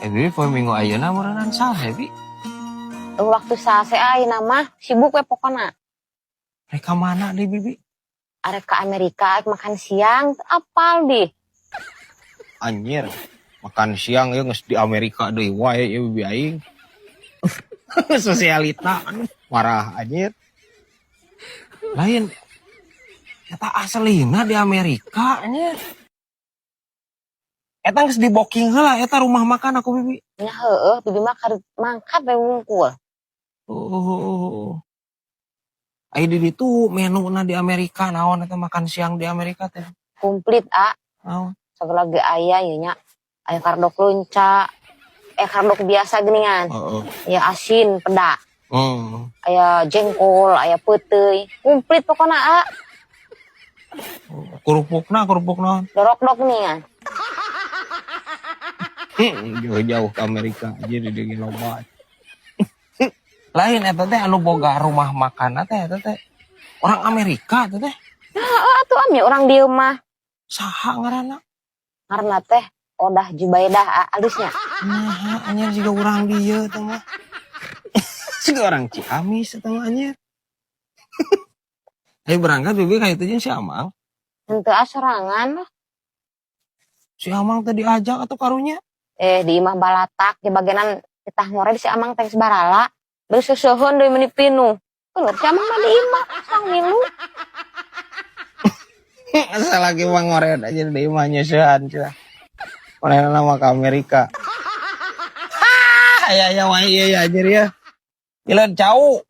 Bibi poe minggu ayeuna meureunnan saha Bi? Waktu sase ayeuna mah sibuk we pokona. Rek ka mana deui Bibi? Arek ke Amerika makan siang apal di. Anjir. Makan siang ya geus di Amerika deui wae ya Bibi aing. Sosialita marah anjir. Lain eta aslina di Amerika anjir. Eta geus di booking heula eta rumah makan aku Bibi. Nya heueuh bibi mah keur mangkat we wungkul. Oh. Ai di ditu menuna di Amerika naon eta makan siang di Amerika teh. Komplit Naon? segala ge aya ieu nya. Aya kardok lunca, kardok biasa geuningan. Heeh. Aya asin, peda. Aya jengkol, aya peuteuy. Komplit pokona Kerupuk naon? dorok-dok geuningan. Jauh-jauh ke Amerika aja di dieu loba. Lain eta teh anu boga rumah makan teh eta teh orang Amerika eta teh. Atuh ami orang dieu mah. Saha ngaranna? Ngaranna teh Odah Jubaidah alisnya. Nah, anjir juga orang dieu eta mah. Siga orang Ciamis eta mah anjir. Ayo berangkat Bibi ka itu jeung si Amang. Henteu asorangan. Si Amang teh diajak atau karunya? Di imah balatak di bagianan titah ngore si Amang teh barala. Beuh seuseheun deui meuni pinuh. Bener si Amang mah di imah sang milu. Asal lagi mangored aja di imahnya seuhan cenah. Manehna nama ke Amerika. Ya wae ya anjir ya. Gila jauh.